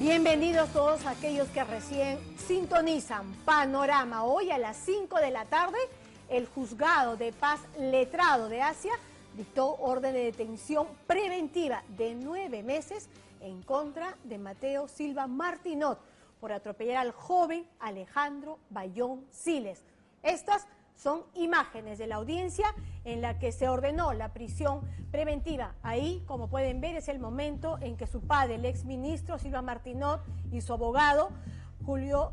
Bienvenidos todos aquellos que recién sintonizan Panorama. Hoy a las 5 de la tarde, el Juzgado de Paz Letrado de Asia dictó orden de detención preventiva de 9 meses en contra de Mateo Silva Martinot por atropellar al joven Alejandro Bayón Siles. Estas son imágenes de la audiencia en la que se ordenó la prisión preventiva. Ahí, como pueden ver, es el momento en que su padre, el exministro Silva Martinot, y su abogado, Julio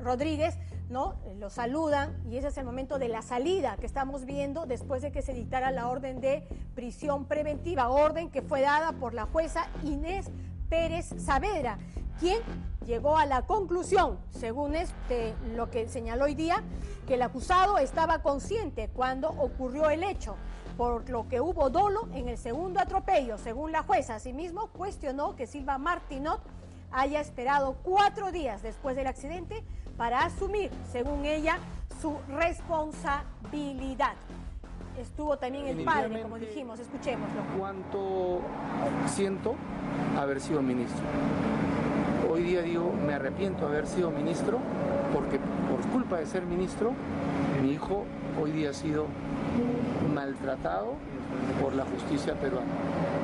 Rodríguez, ¿no?, lo saludan, y ese es el momento de la salida que estamos viendo después de que se dictara la orden de prisión preventiva, orden que fue dada por la jueza Inés Pérez Saavedra, quien llegó a la conclusión, según lo que señaló hoy día, que el acusado estaba consciente cuando ocurrió el hecho, por lo que hubo dolo en el segundo atropello, según la jueza. Asimismo, cuestionó que Silva Martinot haya esperado 4 días después del accidente para asumir, según ella, su responsabilidad. Estuvo también el padre, como dijimos, escuchémoslo. ¿Cuánto siento haber sido ministro? Hoy día digo, me arrepiento de haber sido ministro, porque por culpa de ser ministro, mi hijo hoy día ha sido maltratado por la justicia peruana,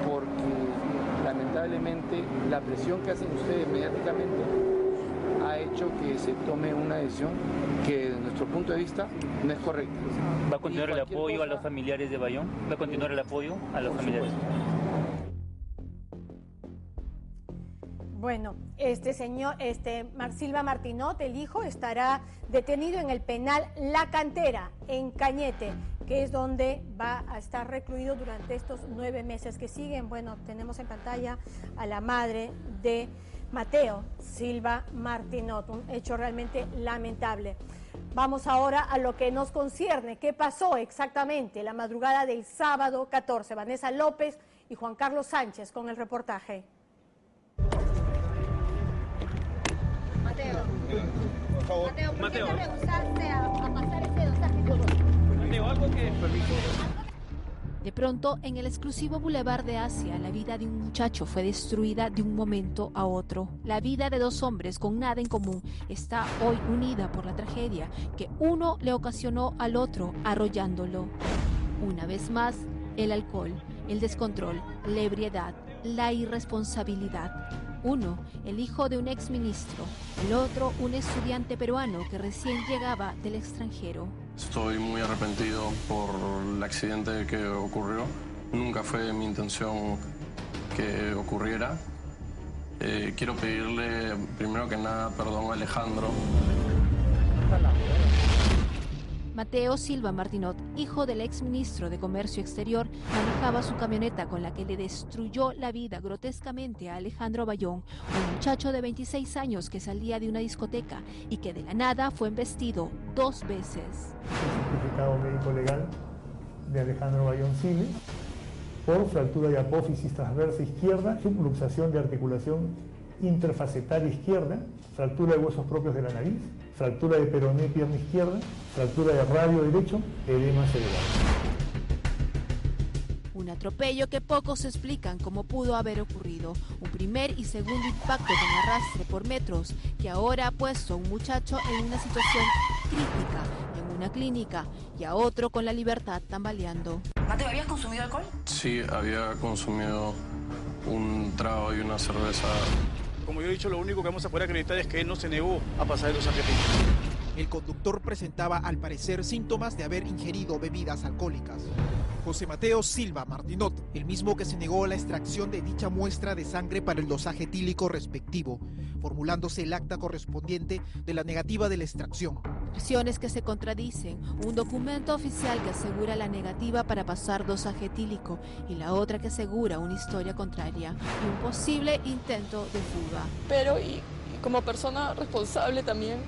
porque lamentablemente la presión que hacen ustedes mediáticamente ha hecho que se tome una decisión que desde nuestro punto de vista no es correcta. ¿Va a continuar el apoyo a los familiares de Bayón? ¿Va a continuar el apoyo a los familiares? Bueno, Silva Martinot, el hijo, estará detenido en el penal La Cantera, en Cañete, que es donde va a estar recluido durante estos 9 meses que siguen. Bueno, tenemos en pantalla a la madre de Mateo Silva Martinot, un hecho realmente lamentable. Vamos ahora a lo que nos concierne. ¿Qué pasó exactamente la madrugada del sábado 14? Vanessa López y Juan Carlos Sánchez con el reportaje. Mateo, ¿por qué te rehusaste a pasar ese dosaje? Mateo, algo que... De pronto, en el exclusivo Boulevard de Asia, la vida de un muchacho fue destruida de un momento a otro. La vida de 2 hombres con nada en común está hoy unida por la tragedia que uno le ocasionó al otro, arrollándolo. Una vez más, el alcohol, el descontrol, la ebriedad, la irresponsabilidad. Uno, el hijo de un exministro, el otro, un estudiante peruano que recién llegaba del extranjero. Estoy muy arrepentido por el accidente que ocurrió. Nunca fue mi intención que ocurriera. Quiero pedirle, primero que nada, perdón a Alejandro. Mateo Silva Martinot, hijo del exministro de Comercio Exterior, manejaba su camioneta con la que le destruyó la vida grotescamente a Alejandro Bayón, un muchacho de 26 años que salía de una discoteca y que de la nada fue embestido 2 veces. El certificado médico legal de Alejandro Bayón Siles por fractura de apófisis transversa izquierda, subluxación de articulación interfacetaria izquierda, fractura de huesos propios de la nariz, fractura de peroné pierna izquierda, fractura de radio derecho, edema cerebral. Un atropello que pocos explican cómo pudo haber ocurrido. Un primer y segundo impacto con arrastre por metros que ahora ha puesto a un muchacho en una situación crítica en una clínica y a otro con la libertad tambaleando. Mateo, ¿habías consumido alcohol? Sí, había consumido un trago y una cerveza. Como yo he dicho, lo único que vamos a poder acreditar es que él no se negó a pasar el dosaje. El conductor presentaba al parecer síntomas de haber ingerido bebidas alcohólicas. José Mateo Silva Martinot, el mismo que se negó a la extracción de dicha muestra de sangre para el dosaje etílico respectivo, formulándose el acta correspondiente de la negativa de la extracción. Versiones que se contradicen, un documento oficial que asegura la negativa para pasar dosaje etílico y la otra que asegura una historia contraria y un posible intento de fuga. Pero y como persona responsable también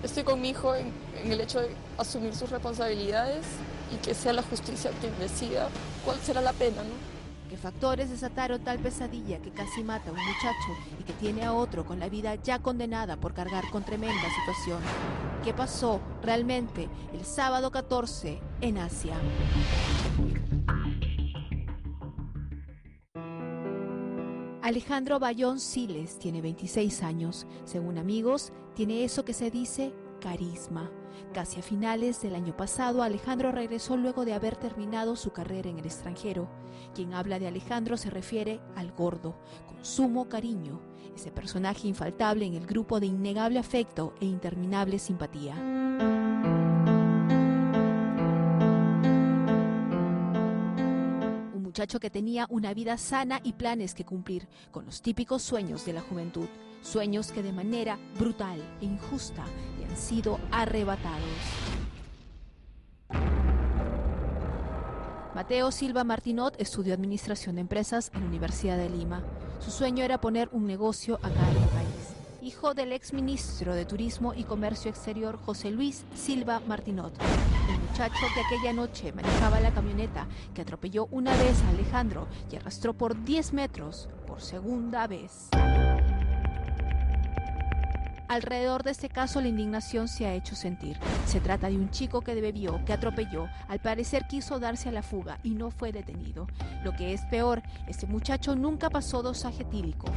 estoy con mi hijo en el hecho de asumir sus responsabilidades y que sea la justicia quien decida cuál será la pena, ¿no? ¿Qué factores desataron tal pesadilla que casi mata a un muchacho y que tiene a otro con la vida ya condenada por cargar con tremenda situación? ¿Qué pasó realmente el sábado 14 en Asia? Alejandro Bayón Siles tiene 26 años. Según amigos, tiene eso que se dice carisma. Casi a finales del año pasado, Alejandro regresó luego de haber terminado su carrera en el extranjero. Quien habla de Alejandro se refiere al Gordo, con sumo cariño, ese personaje infaltable en el grupo de innegable afecto e interminable simpatía. Un muchacho que tenía una vida sana y planes que cumplir, con los típicos sueños de la juventud, sueños que de manera brutal e injusta le han sido arrebatados. Mateo Silva Martinot estudió Administración de Empresas en la Universidad de Lima. Su sueño era poner un negocio acá en el país. Hijo del exministro de Turismo y Comercio Exterior José Luis Silva Martinot, el muchacho que aquella noche manejaba la camioneta que atropelló una vez a Alejandro y arrastró por 10 metros por segunda vez. Alrededor de este caso la indignación se ha hecho sentir. Se trata de un chico que bebió, que atropelló, al parecer quiso darse a la fuga y no fue detenido. Lo que es peor, este muchacho nunca pasó dosaje etílico.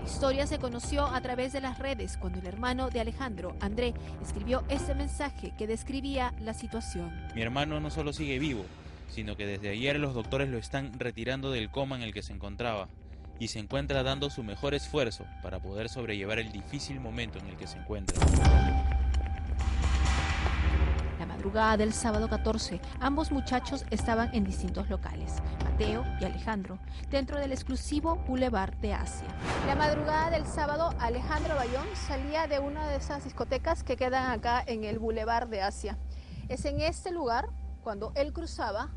La historia se conoció a través de las redes cuando el hermano de Alejandro, André, escribió este mensaje que describía la situación. Mi hermano no solo sigue vivo, sino que desde ayer los doctores lo están retirando del coma en el que se encontraba y se encuentra dando su mejor esfuerzo para poder sobrellevar el difícil momento en el que se encuentra. La madrugada del sábado 14, ambos muchachos estaban en distintos locales, Mateo y Alejandro, dentro del exclusivo Boulevard de Asia. La madrugada del sábado, Alejandro Bayón salía de una de esas discotecas que quedan acá en el Boulevard de Asia. Es en este lugar, cuando él cruzaba,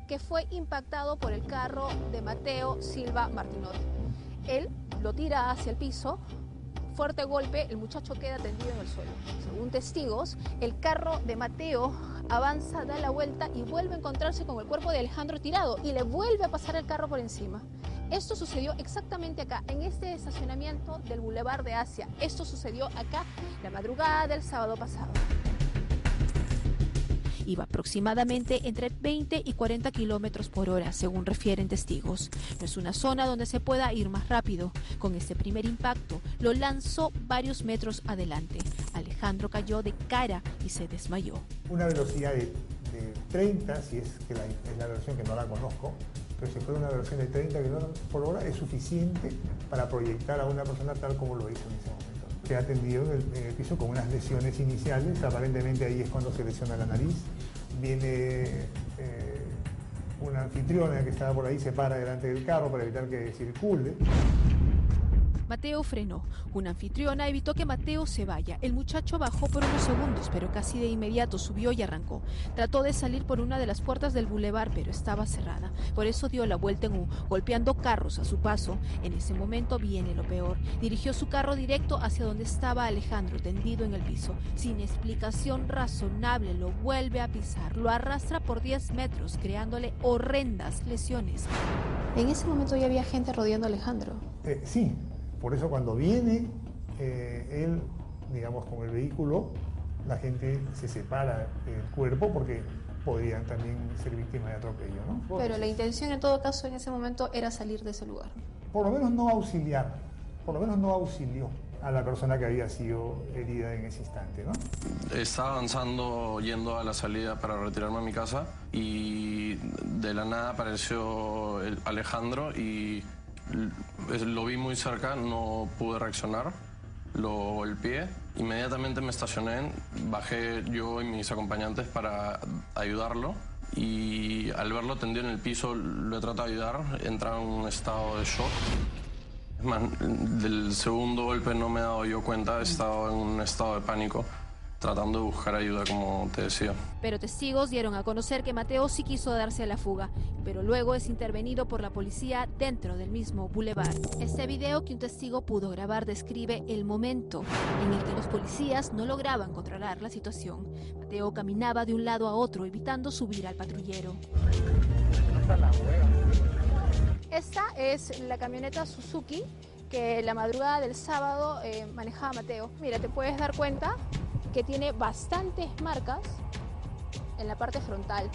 que fue impactado por el carro de Mateo Silva Martinot. Él lo tira hacia el piso, fuerte golpe, el muchacho queda tendido en el suelo. Según testigos, el carro de Mateo avanza, da la vuelta y vuelve a encontrarse con el cuerpo de Alejandro tirado y le vuelve a pasar el carro por encima. Esto sucedió exactamente acá, en este estacionamiento del Boulevard de Asia. Esto sucedió acá la madrugada del sábado pasado. Iba aproximadamente entre 20 y 40 kilómetros por hora, según refieren testigos. No es una zona donde se pueda ir más rápido. Con este primer impacto, lo lanzó varios metros adelante. Alejandro cayó de cara y se desmayó. Una velocidad de 30, si es que es la versión que no la conozco, pero si fuera una versión de 30 kilómetros por hora, es suficiente para proyectar a una persona tal como lo hizo en ese momento. Se ha atendido en el piso con unas lesiones iniciales, aparentemente ahí es cuando se lesiona la nariz. Viene una anfitriona que estaba por ahí, se para delante del carro para evitar que circule. Mateo frenó. Una anfitriona evitó que Mateo se vaya. El muchacho bajó por unos segundos, pero casi de inmediato subió y arrancó. Trató de salir por una de las puertas del bulevar, pero estaba cerrada. Por eso dio la vuelta en U, golpeando carros a su paso. En ese momento viene lo peor. Dirigió su carro directo hacia donde estaba Alejandro, tendido en el piso. Sin explicación razonable, lo vuelve a pisar. Lo arrastra por 10 metros, creándole horrendas lesiones. En ese momento ya había gente rodeando a Alejandro. Sí. Por eso cuando viene él, digamos, con el vehículo, la gente se separa el cuerpo porque podrían también ser víctimas de atropello, ¿no? Pero la intención en todo caso en ese momento era salir de ese lugar. Por lo menos no auxiliar, por lo menos no auxilió a la persona que había sido herida en ese instante, ¿no? Estaba avanzando yendo a la salida para retirarme a mi casa y de la nada apareció Alejandro y lo vi muy cerca, no pude reaccionar, lo golpeé, inmediatamente me estacioné, bajé yo y mis acompañantes para ayudarlo y al verlo tendido en el piso lo he tratado de ayudar, entraba en un estado de shock. Es más, del segundo golpe no me he dado yo cuenta, he estado en un estado de pánico, tratando de buscar ayuda, como te decía. Pero testigos dieron a conocer que Mateo sí quiso darse a la fuga, pero luego es intervenido por la policía dentro del mismo bulevar. Este video que un testigo pudo grabar describe el momento en el que los policías no lograban controlar la situación. Mateo caminaba de un lado a otro, evitando subir al patrullero. Esta es la camioneta Suzuki que la madrugada del sábado manejaba Mateo. Mira, te puedes dar cuenta que tiene bastantes marcas en la parte frontal,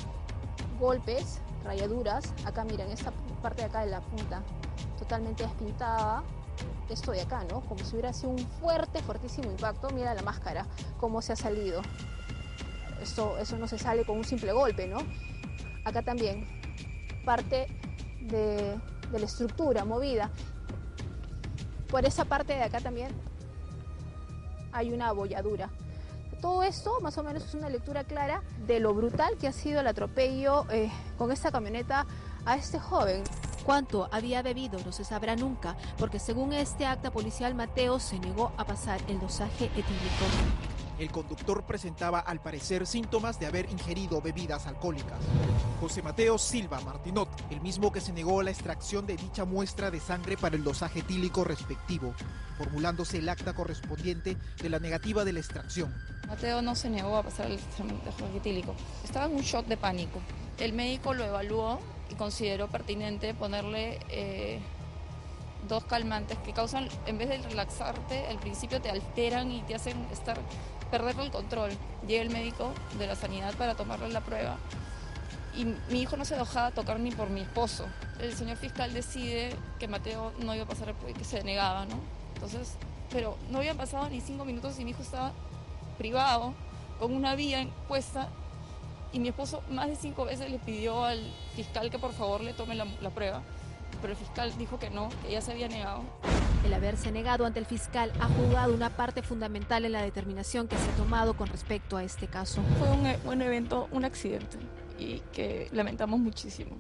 golpes rayaduras. Acá miren, esta parte de acá de la punta, totalmente despintada. Esto de acá, ¿no? Como si hubiera sido un fuertísimo impacto. Mira la máscara, cómo se ha salido. Eso no se sale con un simple golpe, ¿no? Acá también, parte de la estructura movida. Por esa parte de acá también hay una abolladura. Todo esto más o menos es una lectura clara de lo brutal que ha sido el atropello con esta camioneta a este joven. Cuánto había bebido no se sabrá nunca, porque según este acta policial, Mateo se negó a pasar el dosaje etílico. El conductor presentaba al parecer síntomas de haber ingerido bebidas alcohólicas. José Mateo Silva Martinot, el mismo que se negó a la extracción de dicha muestra de sangre para el dosaje etílico respectivo, formulándose el acta correspondiente de la negativa de la extracción. Mateo no se negó a pasar el dosaje etílico. Estaba en un shock de pánico. El médico lo evaluó y consideró pertinente ponerle 2 calmantes que causan, en vez de relaxarte, al principio te alteran y te hacen perder el control. Llega el médico de la sanidad para tomarle la prueba y mi hijo no se dejaba tocar ni por mi esposo. El señor fiscal decide que Mateo no iba a pasar, que se negaba, ¿no? Entonces, pero no habían pasado ni 5 minutos y mi hijo estaba privado, con una vía puesta, y mi esposo más de 5 veces le pidió al fiscal que por favor le tome la prueba, pero el fiscal dijo que no, que ya se había negado. El haberse negado ante el fiscal ha jugado una parte fundamental en la determinación que se ha tomado con respecto a este caso. Fue un evento, un accidente, y que lamentamos muchísimo.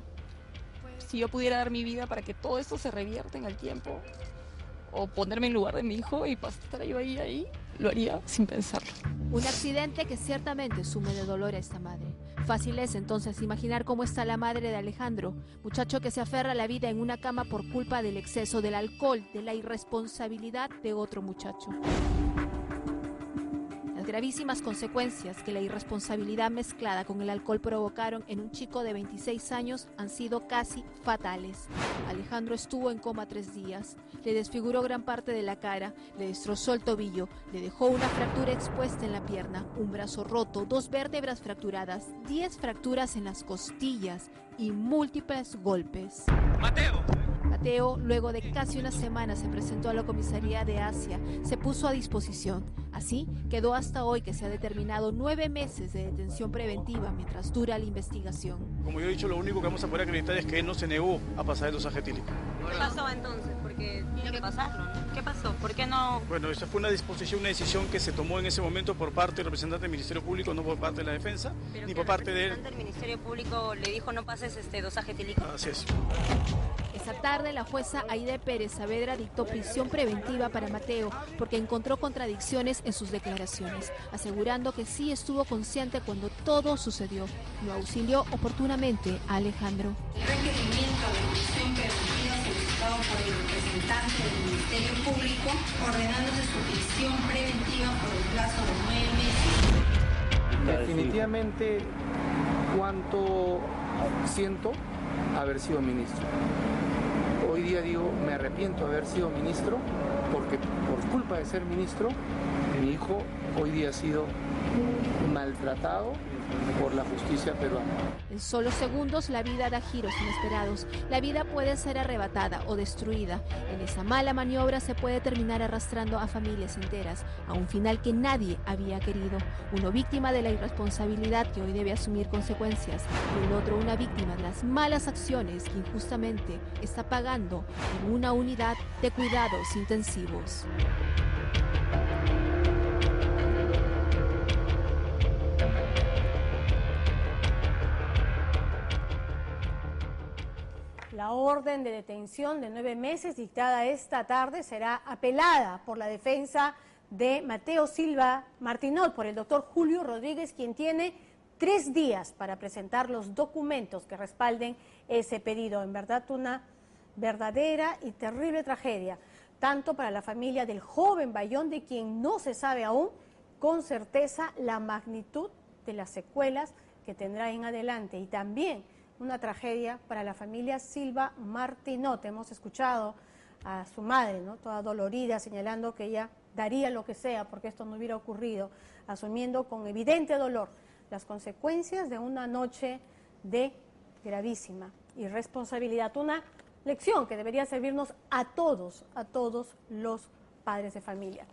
Si yo pudiera dar mi vida para que todo esto se revierta en el tiempo, o ponerme en lugar de mi hijo y estar yo ahí, lo haría sin pensarlo. Un accidente que ciertamente sume de dolor a esta madre. Fácil es entonces imaginar cómo está la madre de Alejandro, muchacho que se aferra a la vida en una cama por culpa del exceso del alcohol, de la irresponsabilidad de otro muchacho. Las gravísimas consecuencias que la irresponsabilidad mezclada con el alcohol provocaron en un chico de 26 años han sido casi fatales. Alejandro estuvo en coma 3 días, le desfiguró gran parte de la cara, le destrozó el tobillo, le dejó una fractura expuesta en la pierna, un brazo roto, 2 vértebras fracturadas, 10 fracturas en las costillas y múltiples golpes. Mateo, luego de casi una semana, se presentó a la comisaría de Asia, se puso a disposición. Así quedó hasta hoy, que se ha determinado 9 meses de detención preventiva mientras dura la investigación. Como yo he dicho, lo único que vamos a poder acreditar es que él no se negó a pasar el dosaje etílico. ¿Qué pasó entonces? Porque tiene que pasarlo, ¿no? ¿Qué pasó? ¿Por qué no? Bueno, esa fue una disposición, una decisión que se tomó en ese momento por parte del representante del Ministerio Público, no por parte de la defensa, ni por parte de él. ¿El representante del Ministerio Público le dijo no pases dosaje etílico? Así es. Esa tarde, la jueza Aide Pérez Saavedra dictó prisión preventiva para Mateo porque encontró contradicciones en sus declaraciones, asegurando que sí estuvo consciente cuando todo sucedió. Lo auxilió oportunamente a Alejandro. El requerimiento de prisión preventiva solicitado por el representante del Ministerio Público, ordenándose su prisión preventiva por el plazo de 9 meses. Definitivamente, cuánto siento haber sido ministro. Hoy día digo, me arrepiento de haber sido ministro, porque por culpa de ser ministro, mi hijo hoy día ha sido maltratado por la justicia peruana. En solo segundos la vida da giros inesperados. La vida puede ser arrebatada o destruida. En esa mala maniobra se puede terminar arrastrando a familias enteras a un final que nadie había querido. Uno víctima de la irresponsabilidad que hoy debe asumir consecuencias, y el otro una víctima de las malas acciones que injustamente está pagando en una unidad de cuidados intensivos. La orden de detención de 9 meses dictada esta tarde será apelada por la defensa de Mateo Silva Martinot, por el doctor Julio Rodríguez, quien tiene 3 días para presentar los documentos que respalden ese pedido. En verdad, una verdadera y terrible tragedia, tanto para la familia del joven Bayón, de quien no se sabe aún con certeza la magnitud de las secuelas que tendrá en adelante, y también una tragedia para la familia Silva Martinot. Hemos escuchado a su madre, ¿no?, toda dolorida, señalando que ella daría lo que sea porque esto no hubiera ocurrido, asumiendo con evidente dolor las consecuencias de una noche de gravísima irresponsabilidad, una lección que debería servirnos a todos los padres de familia.